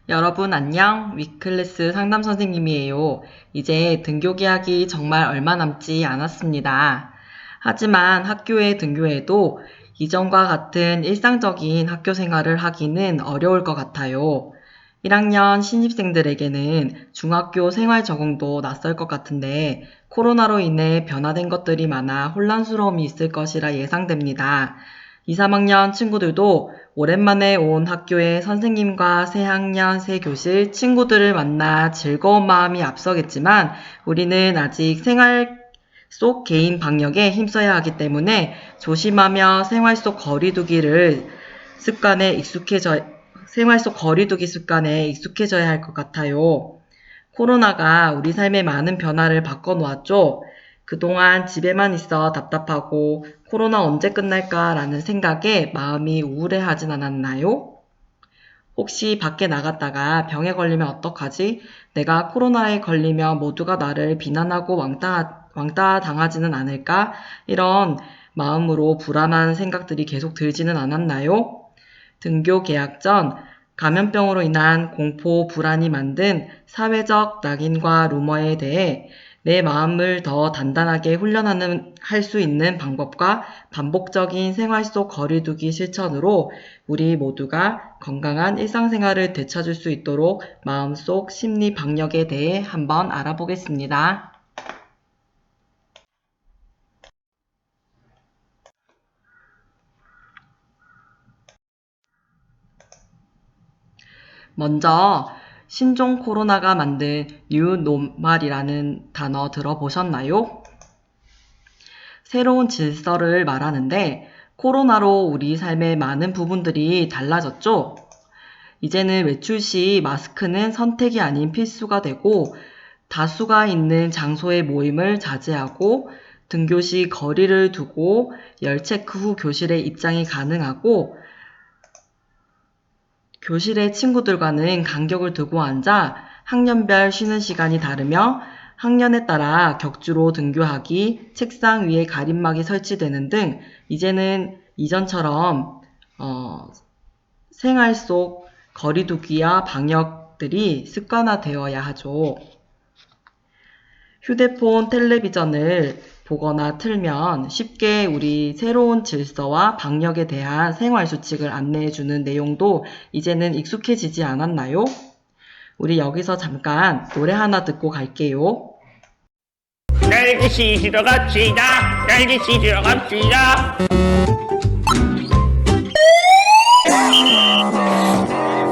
여러분 안녕. 위클래스 상담 선생님이에요. 이제 등교 계약이 정말 얼마 남지 않았습니다. 하지만 학교에 등교해도 이전과 같은 일상적인 학교 생활을 하기는 어려울 것 같아요. 1학년 신입생들에게는 중학교 생활 적응도 낯설 것 같은데 코로나로 인해 변화된 것들이 많아 혼란스러움이 있을 것이라 예상됩니다. 2, 3학년 친구들도 오랜만에 온 학교에 선생님과 새 학년, 새 교실, 친구들을 만나 즐거운 마음이 앞서겠지만 우리는 아직 생활 속 개인 방역에 힘써야 하기 때문에 조심하며 생활 속 거리두기 습관에 익숙해져야 할 것 같아요. 코로나가 우리 삶에 많은 변화를 바꿔놓았죠. 그동안 집에만 있어 답답하고 코로나 언제 끝날까 라는 생각에 마음이 우울해하진 않았나요? 혹시 밖에 나갔다가 병에 걸리면 어떡하지? 내가 코로나에 걸리면 모두가 나를 비난하고 왕따 당하지는 않을까? 이런 마음으로 불안한 생각들이 계속 들지는 않았나요? 등교 개학 전 감염병으로 인한 공포, 불안이 만든 사회적 낙인과 루머에 대해 내 마음을 더 단단하게 할 수 있는 방법과 반복적인 생활 속 거리두기 실천으로 우리 모두가 건강한 일상생활을 되찾을 수 있도록 마음속 심리 방역에 대해 한번 알아보겠습니다. 먼저 신종 코로나가 만든 뉴노멀이라는 단어 들어보셨나요? 새로운 질서를 말하는데 코로나로 우리 삶의 많은 부분들이 달라졌죠? 이제는 외출 시 마스크는 선택이 아닌 필수가 되고 다수가 있는 장소의 모임을 자제하고 등교 시 거리를 두고 열 체크 후 교실에 입장이 가능하고 교실의 친구들과는 간격을 두고 앉아 학년별 쉬는 시간이 다르며 학년에 따라 격주로 등교하기, 책상 위에 가림막이 설치되는 등 이제는 이전처럼 생활 속 거리두기와 방역들이 습관화되어야 하죠. 휴대폰, 텔레비전을 보거나 틀면 쉽게 우리 새로운 질서와 방역에 대한 생활 수칙을 안내해주는 내용도 이제는 익숙해지지 않았나요? 우리 여기서 잠깐 노래 하나 듣고 갈게요. 딸기 씻으러 갑시다. 딸기 씻으러 갑시다.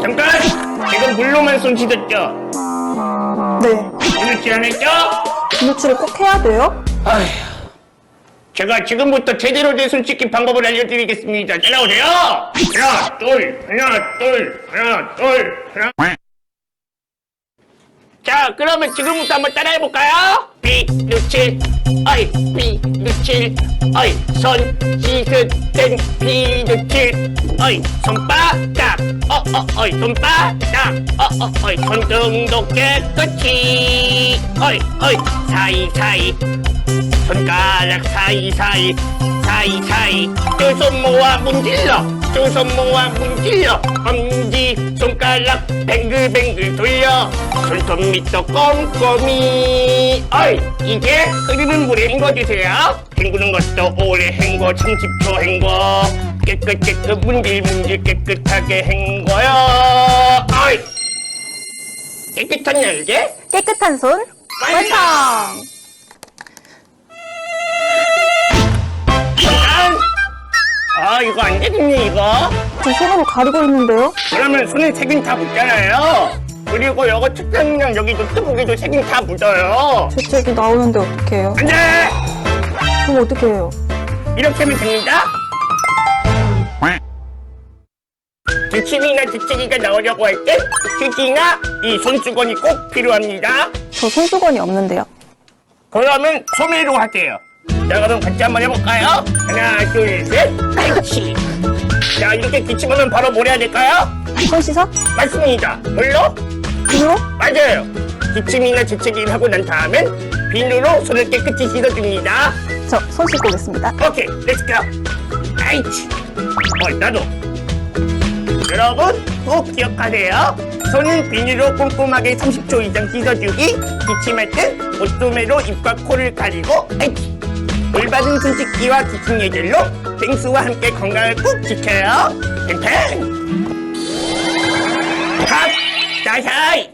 잠깐! 지금 물로만 손 씻었죠? 네. 이렇지 않았죠? 분유치를 꼭 해야 돼요? 아휴, 제가 지금부터 제대로 된 손 씻기 방법을 알려드리겠습니다. 따라오세요! 하나, 둘, 하나, 둘, 하나, 둘, 하나. 자, 그러면 지금부터 한번 따라해볼까요? 비누칠, 어이, 비누칠, 어이, 손 씻을 땐 비누칠, 어이, 손바닥, 어이, 손바닥, 어이, 손등도 깨끗이, 어이, 사이사이, 손가락 사이사이, 사이사이, 두 손 모아 문질러, 두 손 모아 문질러, 엄지, 손가락 뱅글뱅글 돌려, 손톱 밑도 꼼꼼히. 어이, 이제 흐르는 물에 헹궈주세요. 헹구는 것도 오래 헹궈, 30초 헹궈. 깨끗 문질문질 깨끗하게 헹궈요. 어이, 깨끗하냐 이제? 깨끗한 손 완성! 잠깐! 이거 안 되겠네 이거. 저 손으로 가리고 있는데요? 그러면 손에 색은 다 묻잖아요. 그리고 여기 책상이랑 여기 노트북에도 색이 다 묻어요. 제 책이 나오는데 어떻게 해요? 안 돼! 그럼 어떻게 해요? 이렇게 하면 됩니다. 기침이나 재채기가 나오려고 할 때 휴지나 이 손수건이 꼭 필요합니다. 저 손수건이 없는데요? 그러면 소매로 하세요. 자, 그럼 같이 한번 해볼까요? 하나, 둘, 셋, 아이치. 자, 이렇게 기침하면 바로 뭘 해야 될까요? 손 씻어? 맞습니다. 물로? 비누로? 맞아요. 기침이나 재채기를 하고 난 다음엔 비누로 손을 깨끗이 씻어줍니다. 저 손 씻고 오겠습니다. 오케이, 렛츠고. 아이치. 나도. 여러분 꼭 기억하세요. 손은 비닐로 꼼꼼하게 30초 이상 씻어주기. 기침할 땐 옷소매로 입과 코를 가리고 아이치. 올바른 손 씻기와 기침 예절로 펭수와 함께 건강을 꼭 지켜요. 팽팽! 탑! 나샤이!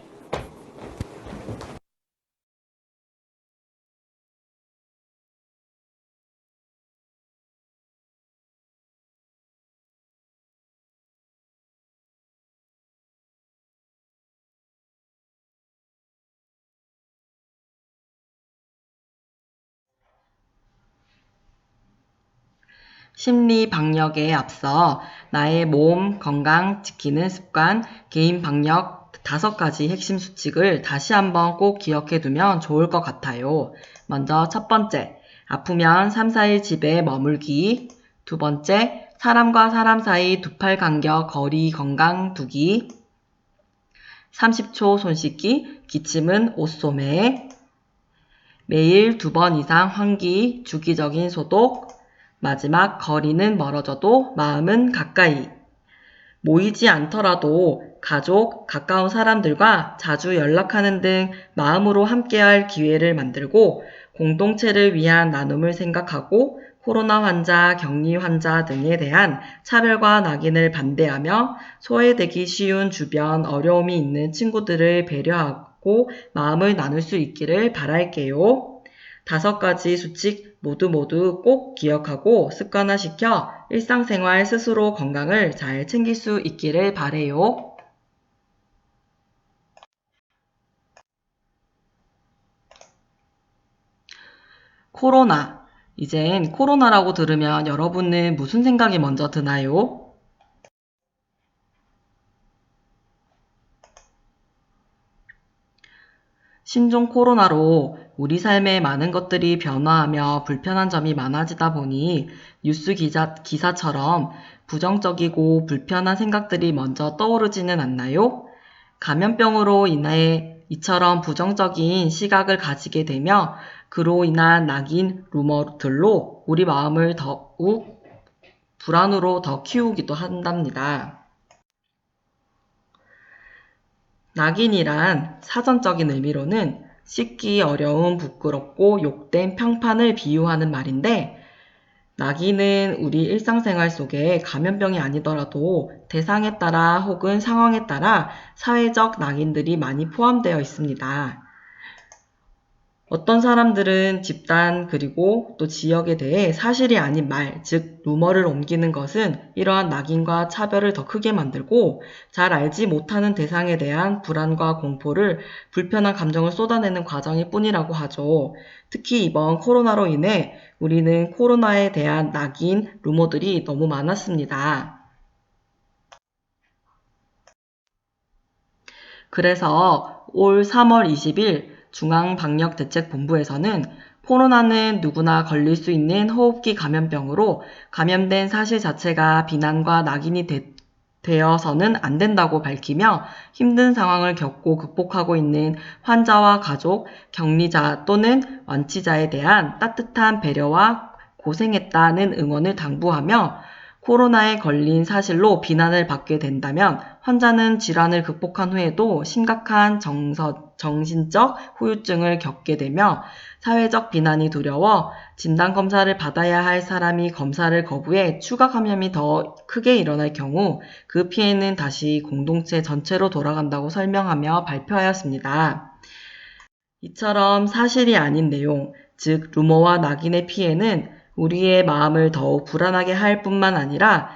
심리 방역에 앞서 나의 몸 건강 지키는 습관, 개인 방역 5가지 핵심 수칙을 다시 한번 꼭 기억해 두면 좋을 것 같아요. 먼저 첫 번째, 아프면 3, 4일 집에 머물기. 두 번째, 사람과 사람 사이 2팔 간격 거리 건강 두기. 30초 손 씻기, 기침은 옷소매. 매일 2번 이상 환기, 주기적인 소독. 마지막, 거리는 멀어져도 마음은 가까이. 모이지 않더라도 가족, 가까운 사람들과 자주 연락하는 등 마음으로 함께할 기회를 만들고 공동체를 위한 나눔을 생각하고 코로나 환자, 격리 환자 등에 대한 차별과 낙인을 반대하며 소외되기 쉬운 주변 어려움이 있는 친구들을 배려하고 마음을 나눌 수 있기를 바랄게요. 5가지 수칙 모두 꼭 기억하고 습관화시켜 일상생활 스스로 건강을 잘 챙길 수 있기를 바래요. 코로나. 이젠 코로나라고 들으면 여러분은 무슨 생각이 먼저 드나요? 신종 코로나로 우리 삶에 많은 것들이 변화하며 불편한 점이 많아지다 보니 뉴스 기사처럼 부정적이고 불편한 생각들이 먼저 떠오르지는 않나요? 감염병으로 인해 이처럼 부정적인 시각을 가지게 되며 그로 인한 낙인 루머들로 우리 마음을 더욱 불안으로 더 키우기도 한답니다. 낙인이란 사전적인 의미로는 씻기 어려운 부끄럽고 욕된 평판을 비유하는 말인데 낙인은 우리 일상생활 속에 감염병이 아니더라도 대상에 따라 혹은 상황에 따라 사회적 낙인들이 많이 포함되어 있습니다. 어떤 사람들은 집단 그리고 또 지역에 대해 사실이 아닌 말, 즉 루머를 옮기는 것은 이러한 낙인과 차별을 더 크게 만들고 잘 알지 못하는 대상에 대한 불안과 공포를 불편한 감정을 쏟아내는 과정일 뿐이라고 하죠. 특히 이번 코로나로 인해 우리는 코로나에 대한 낙인, 루머들이 너무 많았습니다. 그래서 올 3월 20일 중앙방역대책본부에서는 코로나는 누구나 걸릴 수 있는 호흡기 감염병으로 감염된 사실 자체가 비난과 낙인이 되어서는 안 된다고 밝히며 힘든 상황을 겪고 극복하고 있는 환자와 가족, 격리자 또는 완치자에 대한 따뜻한 배려와 고생했다는 응원을 당부하며 코로나에 걸린 사실로 비난을 받게 된다면 환자는 질환을 극복한 후에도 심각한 정신적 후유증을 겪게 되며 사회적 비난이 두려워 진단검사를 받아야 할 사람이 검사를 거부해 추가 감염이 더 크게 일어날 경우 그 피해는 다시 공동체 전체로 돌아간다고 설명하며 발표하였습니다. 이처럼 사실이 아닌 내용, 즉 루머와 낙인의 피해는 우리의 마음을 더욱 불안하게 할 뿐만 아니라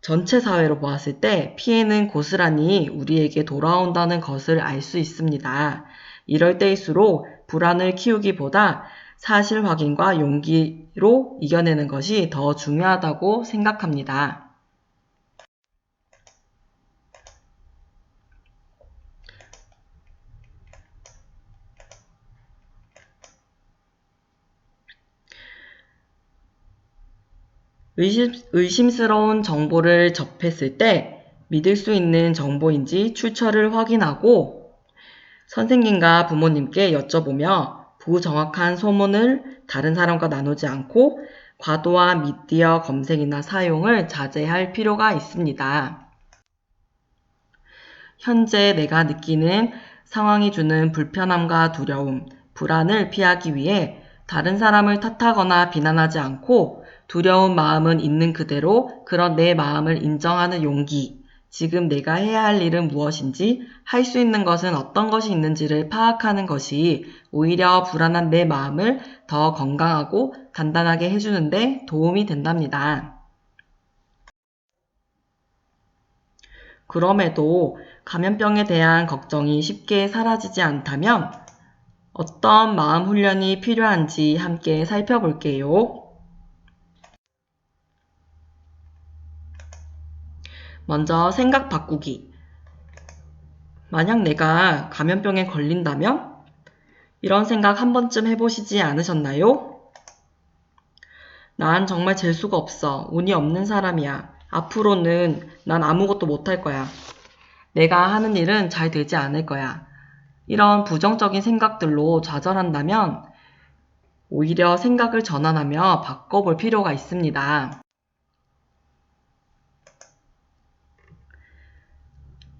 전체 사회로 보았을 때 피해는 고스란히 우리에게 돌아온다는 것을 알 수 있습니다. 이럴 때일수록 불안을 키우기보다 사실 확인과 용기로 이겨내는 것이 더 중요하다고 생각합니다. 의심스러운 정보를 접했을 때 믿을 수 있는 정보인지 출처를 확인하고 선생님과 부모님께 여쭤보며 부정확한 소문을 다른 사람과 나누지 않고 과도한 미디어 검색이나 사용을 자제할 필요가 있습니다. 현재 내가 느끼는 상황이 주는 불편함과 두려움, 불안을 피하기 위해 다른 사람을 탓하거나 비난하지 않고 두려운 마음은 있는 그대로 그런 내 마음을 인정하는 용기, 지금 내가 해야 할 일은 무엇인지, 할 수 있는 것은 어떤 것이 있는지를 파악하는 것이 오히려 불안한 내 마음을 더 건강하고 단단하게 해주는데 도움이 된답니다. 그럼에도 감염병에 대한 걱정이 쉽게 사라지지 않다면 어떤 마음 훈련이 필요한지 함께 살펴볼게요. 먼저 생각 바꾸기. 만약 내가 감염병에 걸린다면? 이런 생각 한 번쯤 해보시지 않으셨나요? 난 정말 재수가 없어. 운이 없는 사람이야. 앞으로는 난 아무것도 못할 거야. 내가 하는 일은 잘 되지 않을 거야. 이런 부정적인 생각들로 좌절한다면 오히려 생각을 전환하며 바꿔볼 필요가 있습니다.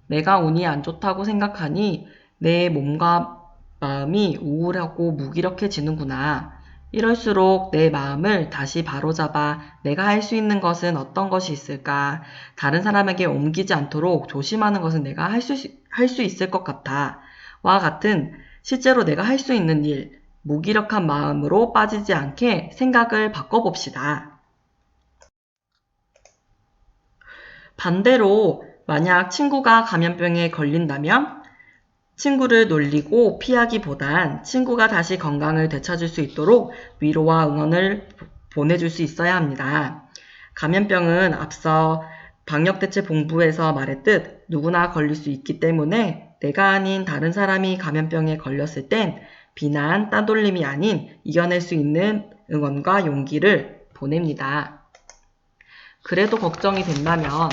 내가 운이 안 좋다고 생각하니 내 몸과 마음이 우울하고 무기력해지는구나. 이럴수록 내 마음을 다시 바로잡아 내가 할 수 있는 것은 어떤 것이 있을까? 다른 사람에게 옮기지 않도록 조심하는 것은 내가 할 수 있을 것 같아. 와 같은 실제로 내가 할 수 있는 일, 무기력한 마음으로 빠지지 않게 생각을 바꿔봅시다. 반대로 만약 친구가 감염병에 걸린다면 친구를 놀리고 피하기보단 친구가 다시 건강을 되찾을 수 있도록 위로와 응원을 보내줄 수 있어야 합니다. 감염병은 앞서 방역대책본부에서 말했듯 누구나 걸릴 수 있기 때문에 내가 아닌 다른 사람이 감염병에 걸렸을 땐 비난, 따돌림이 아닌 이겨낼 수 있는 응원과 용기를 보냅니다. 그래도 걱정이 된다면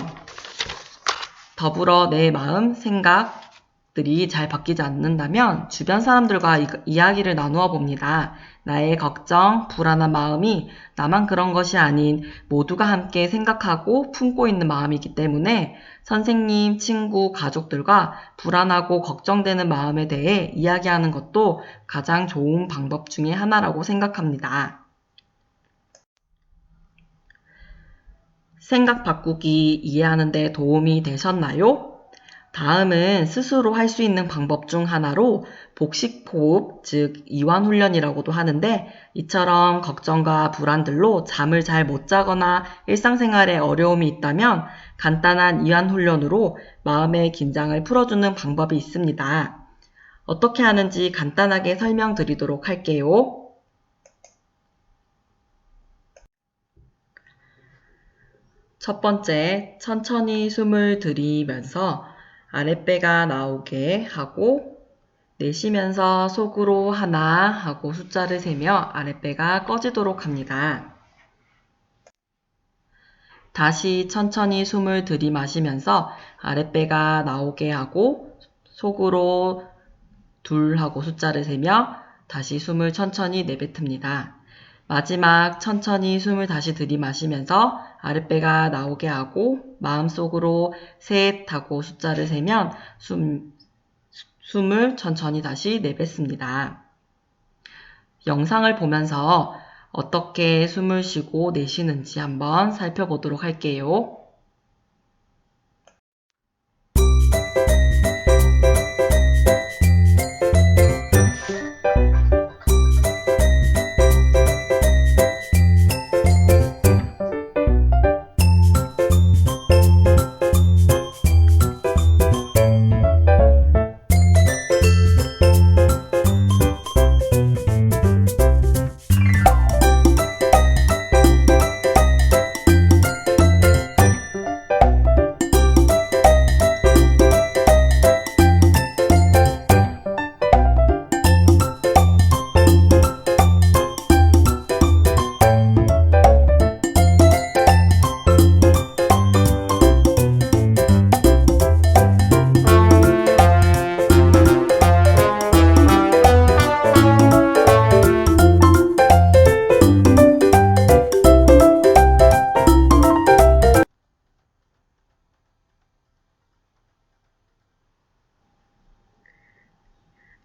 더불어 내 마음, 생각들이 잘 바뀌지 않는다면 주변 사람들과 이야기를 나누어 봅니다. 나의 걱정, 불안한 마음이 나만 그런 것이 아닌 모두가 함께 생각하고 품고 있는 마음이기 때문에 선생님, 친구, 가족들과 불안하고 걱정되는 마음에 대해 이야기하는 것도 가장 좋은 방법 중에 하나라고 생각합니다. 생각 바꾸기 이해하는 데 도움이 되셨나요? 다음은 스스로 할 수 있는 방법 중 하나로 복식호흡, 즉 이완훈련이라고도 하는데 이처럼 걱정과 불안들로 잠을 잘 못 자거나 일상생활에 어려움이 있다면 간단한 이완훈련으로 마음의 긴장을 풀어주는 방법이 있습니다. 어떻게 하는지 간단하게 설명드리도록 할게요. 첫 번째, 천천히 숨을 들이면서 아랫배가 나오게 하고 내쉬면서 속으로 하나 하고 숫자를 세며 아랫배가 꺼지도록 합니다. 다시 천천히 숨을 들이마시면서 아랫배가 나오게 하고 속으로 둘 하고 숫자를 세며 다시 숨을 천천히 내뱉습니다. 마지막 천천히 숨을 다시 들이마시면서 아랫배가 나오게 하고 마음속으로 셋 하고 숫자를 세면 숨을 천천히 다시 내뱉습니다. 영상을 보면서 어떻게 숨을 쉬고 내쉬는지 한번 살펴보도록 할게요.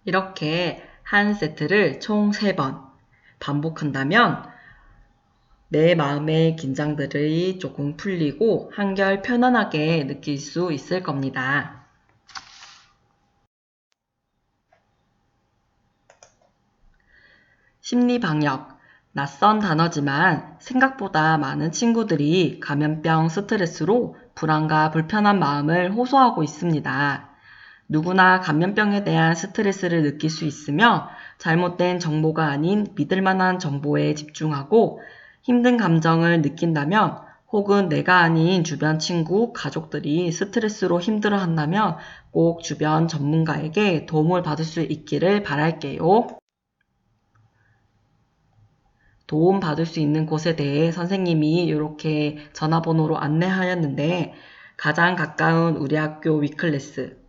이렇게 한 세트를 총 3번 반복한다면 내 마음의 긴장들이 조금 풀리고 한결 편안하게 느낄 수 있을 겁니다. 심리방역. 낯선 단어지만 생각보다 많은 친구들이 감염병 스트레스로 불안과 불편한 마음을 호소하고 있습니다. 누구나 감염병에 대한 스트레스를 느낄 수 있으며 잘못된 정보가 아닌 믿을 만한 정보에 집중하고 힘든 감정을 느낀다면 혹은 내가 아닌 주변 친구, 가족들이 스트레스로 힘들어한다면 꼭 주변 전문가에게 도움을 받을 수 있기를 바랄게요. 도움 받을 수 있는 곳에 대해 선생님이 이렇게 전화번호로 안내하였는데 가장 가까운 우리 학교 위클래스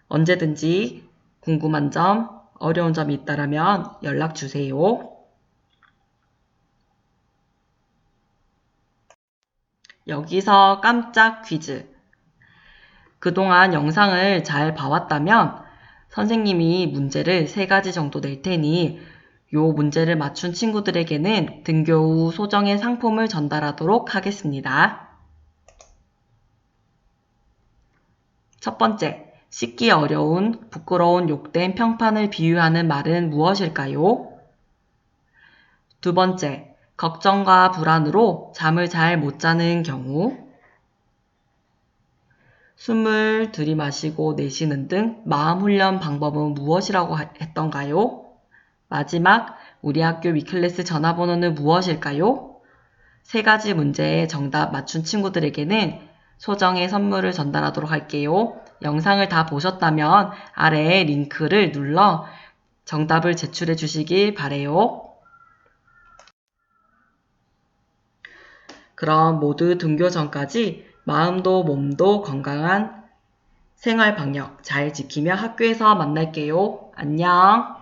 언제든지 궁금한 점, 어려운 점이 있다면 연락 주세요. 여기서 깜짝 퀴즈. 그동안 영상을 잘 봐왔다면 선생님이 문제를 3가지 정도 낼 테니 요 문제를 맞춘 친구들에게는 등교 후 소정의 상품을 전달하도록 하겠습니다. 첫 번째, 씻기 어려운, 부끄러운 욕된 평판을 비유하는 말은 무엇일까요? 두 번째, 걱정과 불안으로 잠을 잘 못 자는 경우, 숨을 들이마시고 내쉬는 등 마음 훈련 방법은 무엇이라고 했던가요? 마지막, 우리 학교 위클래스 전화번호는 무엇일까요? 3가지 문제의 정답 맞춘 친구들에게는 소정의 선물을 전달하도록 할게요. 영상을 다 보셨다면 아래에 링크를 눌러 정답을 제출해 주시길 바래요. 그럼 모두 등교 전까지 마음도 몸도 건강한 생활 방역 잘 지키며 학교에서 만날게요. 안녕.